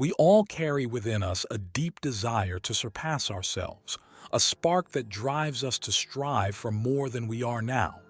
We all carry within us a deep desire to surpass ourselves, a spark that drives us to strive for more than we are now.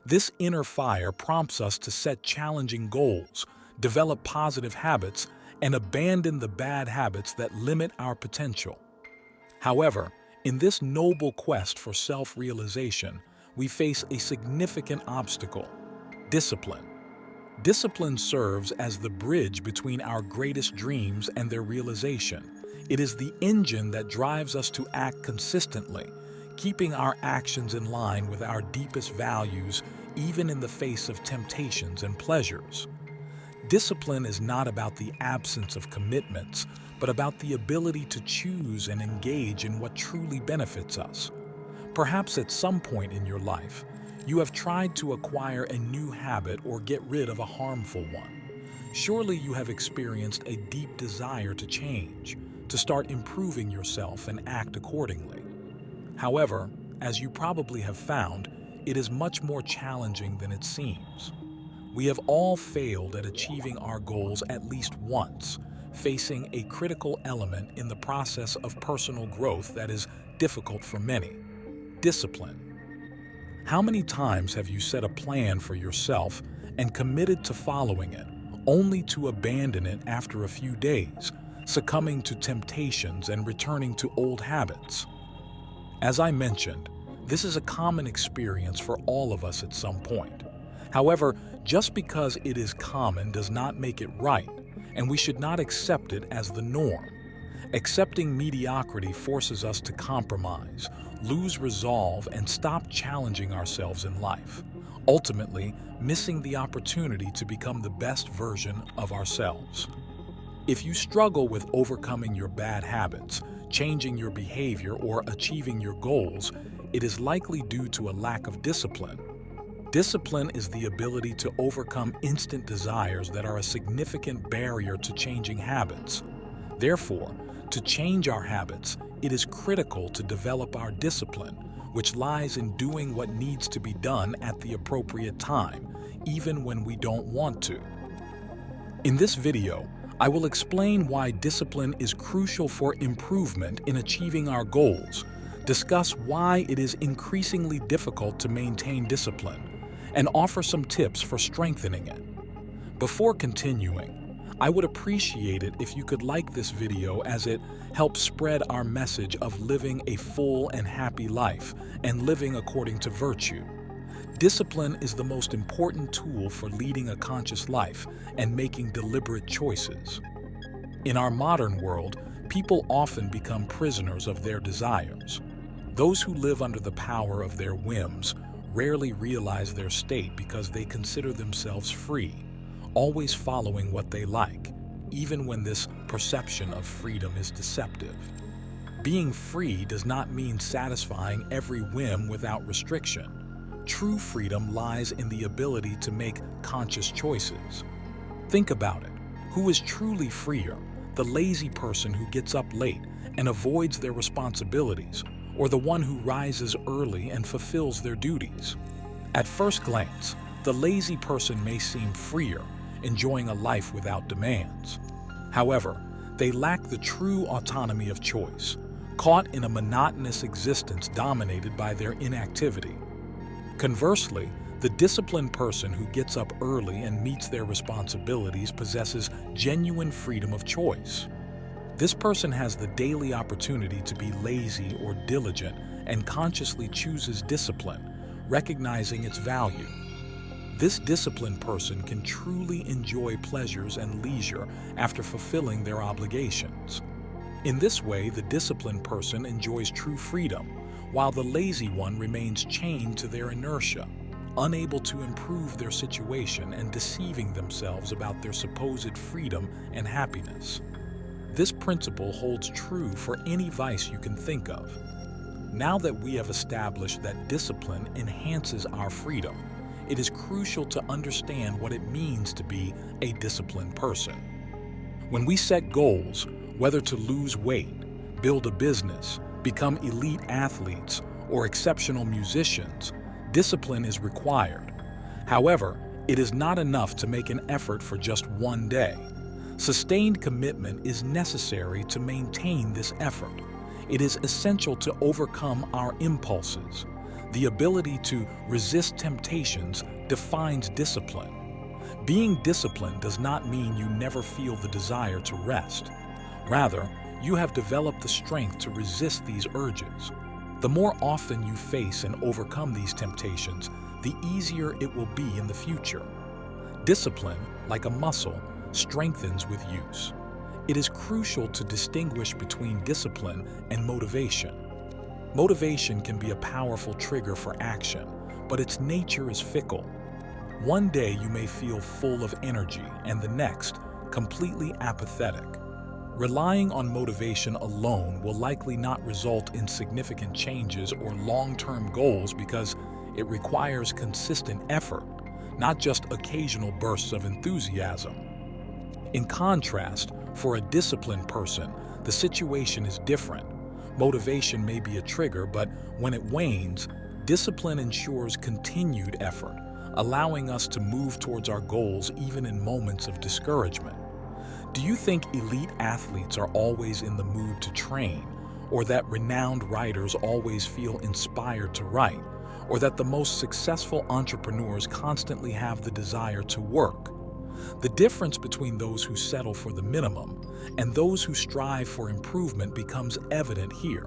This inner fire prompts us to set challenging goals, develop positive habits, and abandon the bad habits that limit our potential. However, in this noble quest for self-realization, we face a significant obstacle: discipline. Discipline serves as the bridge between our greatest dreams and their realization. It is the engine that drives us to act consistently, keeping our actions in line with our deepest values, even in the face of temptations and pleasures. Discipline is not about the absence of commitments, but about the ability to choose and engage in what truly benefits us. Perhaps at some point in your life, you have tried to acquire a new habit or get rid of a harmful one. Surely you have experienced a deep desire to change, to start improving yourself and act accordingly. However, as you probably have found, it is much more challenging than it seems. We have all failed at achieving our goals at least once, facing a critical element in the process of personal growth that is difficult for many: discipline. How many times have you set a plan for yourself and committed to following it, only to abandon it after a few days, succumbing to temptations and returning to old habits? As I mentioned, this is a common experience for all of us at some point. However, just because it is common does not make it right, and we should not accept it as the norm. Accepting mediocrity forces us to compromise, lose resolve, and stop challenging ourselves in life, ultimately missing the opportunity to become the best version of ourselves. If you struggle with overcoming your bad habits, changing your behavior, or achieving your goals, it is likely due to a lack of discipline. Discipline is the ability to overcome instant desires that are a significant barrier to changing habits. Therefore, to change our habits, it is critical to develop our discipline, which lies in doing what needs to be done at the appropriate time, even when we don't want to. In this video, I will explain why discipline is crucial for improvement in achieving our goals, discuss why it is increasingly difficult to maintain discipline, and offer some tips for strengthening it. Before continuing, I would appreciate it if you could like this video, as it helps spread our message of living a full and happy life and living according to virtue. Discipline is the most important tool for leading a conscious life and making deliberate choices. In our modern world, people often become prisoners of their desires. Those who live under the power of their whims rarely realize their state because they consider themselves free, always following what they like, even when this perception of freedom is deceptive. Being free does not mean satisfying every whim without restriction. True freedom lies in the ability to make conscious choices. Think about it. Who is truly freer, the lazy person who gets up late and avoids their responsibilities, or the one who rises early and fulfills their duties? At first glance, the lazy person may seem freer, enjoying a life without demands. However, they lack the true autonomy of choice, caught in a monotonous existence dominated by their inactivity. Conversely, the disciplined person who gets up early and meets their responsibilities possesses genuine freedom of choice. This person has the daily opportunity to be lazy or diligent and consciously chooses discipline, recognizing its value. This disciplined person can truly enjoy pleasures and leisure after fulfilling their obligations. In this way, the disciplined person enjoys true freedom, while the lazy one remains chained to their inertia, unable to improve their situation and deceiving themselves about their supposed freedom and happiness. This principle holds true for any vice you can think of. Now that we have established that discipline enhances our freedom, it is crucial to understand what it means to be a disciplined person. When we set goals, whether to lose weight, build a business, become elite athletes, or exceptional musicians, discipline is required. However, it is not enough to make an effort for just one day. Sustained commitment is necessary to maintain this effort. It is essential to overcome our impulses. The ability to resist temptations defines discipline. Being disciplined does not mean you never feel the desire to rest. Rather, you have developed the strength to resist these urges. The more often you face and overcome these temptations, the easier it will be in the future. Discipline, like a muscle, strengthens with use. It is crucial to distinguish between discipline and motivation. Motivation can be a powerful trigger for action, but its nature is fickle. One day you may feel full of energy, and the next, completely apathetic. Relying on motivation alone will likely not result in significant changes or long-term goals because it requires consistent effort, not just occasional bursts of enthusiasm. In contrast, for a disciplined person, the situation is different. Motivation may be a trigger, but when it wanes, discipline ensures continued effort, allowing us to move towards our goals even in moments of discouragement. Do you think elite athletes are always in the mood to train, or that renowned writers always feel inspired to write, or that the most successful entrepreneurs constantly have the desire to work? The difference between those who settle for the minimum and those who strive for improvement becomes evident here.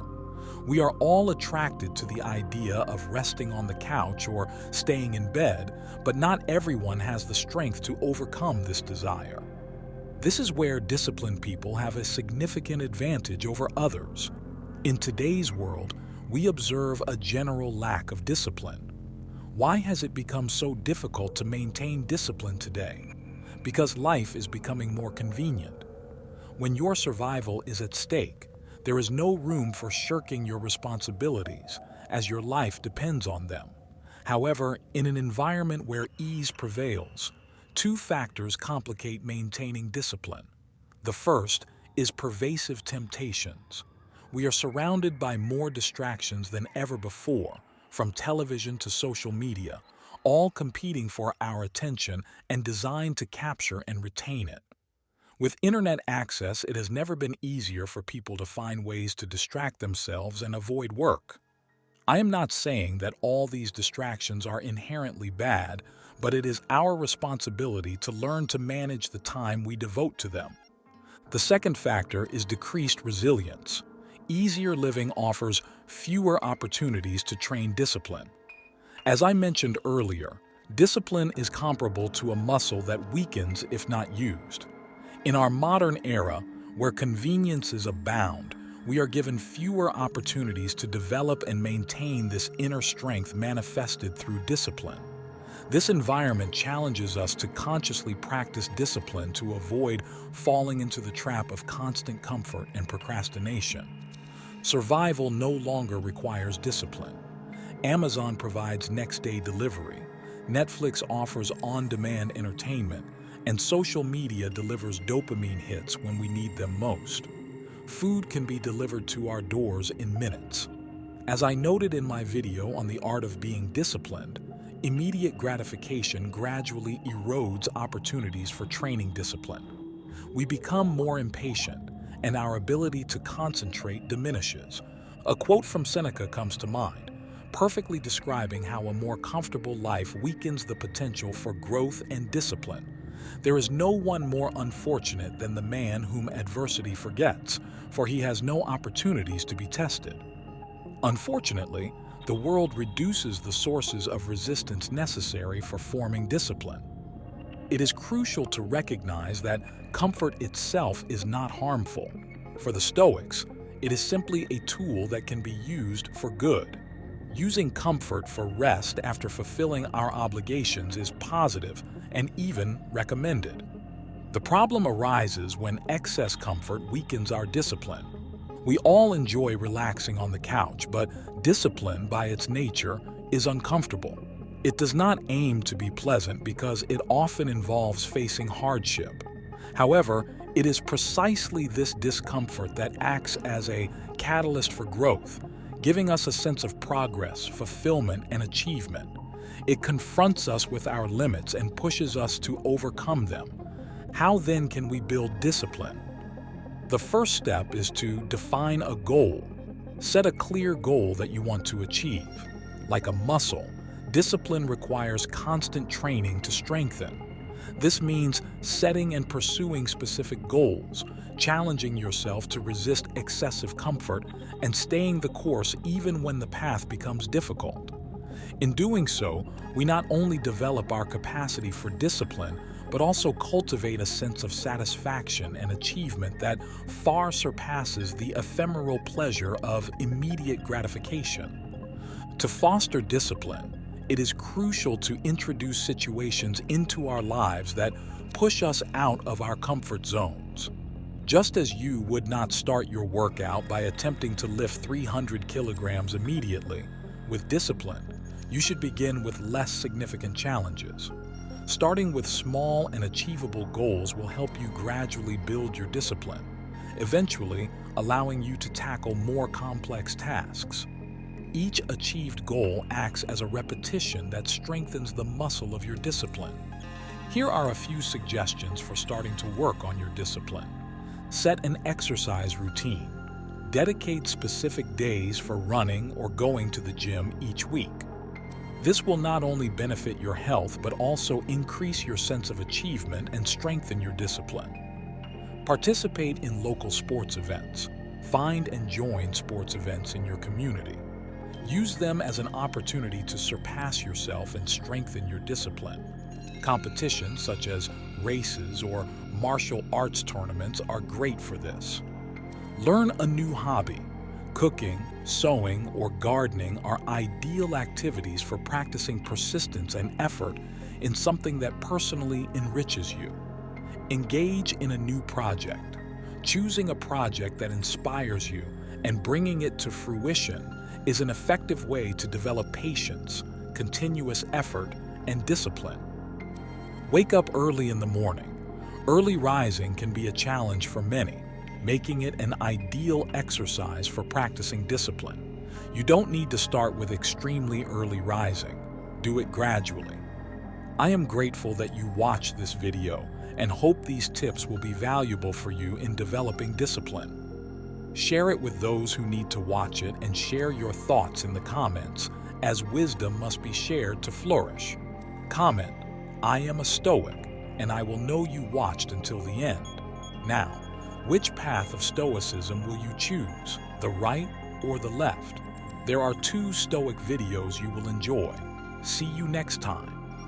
We are all attracted to the idea of resting on the couch or staying in bed, but not everyone has the strength to overcome this desire. This is where disciplined people have a significant advantage over others. In today's world, we observe a general lack of discipline. Why has it become so difficult to maintain discipline today? Because life is becoming more convenient. When your survival is at stake, there is no room for shirking your responsibilities, as your life depends on them. However, in an environment where ease prevails, two factors complicate maintaining discipline. The first is pervasive temptations. We are surrounded by more distractions than ever before, from television to social media, all competing for our attention and designed to capture and retain it. With internet access, it has never been easier for people to find ways to distract themselves and avoid work. I am not saying that all these distractions are inherently bad, but it is our responsibility to learn to manage the time we devote to them. The second factor is decreased resilience. Easier living offers fewer opportunities to train discipline. As I mentioned earlier, discipline is comparable to a muscle that weakens if not used. In our modern era, where conveniences abound, we are given fewer opportunities to develop and maintain this inner strength manifested through discipline. This environment challenges us to consciously practice discipline to avoid falling into the trap of constant comfort and procrastination. Survival no longer requires discipline. Amazon provides next-day delivery, Netflix offers on-demand entertainment, and social media delivers dopamine hits when we need them most. Food can be delivered to our doors in minutes. As I noted in my video on the art of being disciplined, immediate gratification gradually erodes opportunities for training discipline. We become more impatient, and our ability to concentrate diminishes. A quote from Seneca comes to mind, perfectly describing how a more comfortable life weakens the potential for growth and discipline. There is no one more unfortunate than the man whom adversity forgets, for he has no opportunities to be tested. Unfortunately, the world reduces the sources of resistance necessary for forming discipline. It is crucial to recognize that comfort itself is not harmful. For the Stoics, it is simply a tool that can be used for good. Using comfort for rest after fulfilling our obligations is positive and even recommended. The problem arises when excess comfort weakens our discipline. We all enjoy relaxing on the couch, but discipline, by its nature, is uncomfortable. It does not aim to be pleasant because it often involves facing hardship. However, it is precisely this discomfort that acts as a catalyst for growth, giving us a sense of progress, fulfillment, and achievement. It confronts us with our limits and pushes us to overcome them. How then can we build discipline? The first step is to define a goal. Set a clear goal that you want to achieve. Like a muscle, discipline requires constant training to strengthen. This means setting and pursuing specific goals, challenging yourself to resist excessive comfort, and staying the course even when the path becomes difficult. In doing so, we not only develop our capacity for discipline, but also cultivate a sense of satisfaction and achievement that far surpasses the ephemeral pleasure of immediate gratification. To foster discipline, it is crucial to introduce situations into our lives that push us out of our comfort zones. Just as you would not start your workout by attempting to lift 300 kilograms immediately, with discipline, you should begin with less significant challenges. Starting with small and achievable goals will help you gradually build your discipline, eventually allowing you to tackle more complex tasks. Each achieved goal acts as a repetition that strengthens the muscle of your discipline. Here are a few suggestions for starting to work on your discipline. Set an exercise routine. Dedicate specific days for running or going to the gym each week. This will not only benefit your health, but also increase your sense of achievement and strengthen your discipline. Participate in local sports events. Find and join sports events in your community. Use them as an opportunity to surpass yourself and strengthen your discipline. Competitions such as races or martial arts tournaments are great for this. Learn a new hobby. Cooking, sewing, or gardening are ideal activities for practicing persistence and effort in something that personally enriches you. Engage in a new project. Choosing a project that inspires you and bringing it to fruition is an effective way to develop patience, continuous effort, and discipline. Wake up early in the morning. Early rising can be a challenge for many, making it an ideal exercise for practicing discipline. You don't need to start with extremely early rising. Do it gradually. I am grateful that you watched this video and hope these tips will be valuable for you in developing discipline. Share it with those who need to watch it and share your thoughts in the comments, as wisdom must be shared to flourish. Comment, "I am a Stoic, and I will know you watched until the end." Now, which path of Stoicism will you choose, the right or the left? There are 2 Stoic videos you will enjoy. See you next time.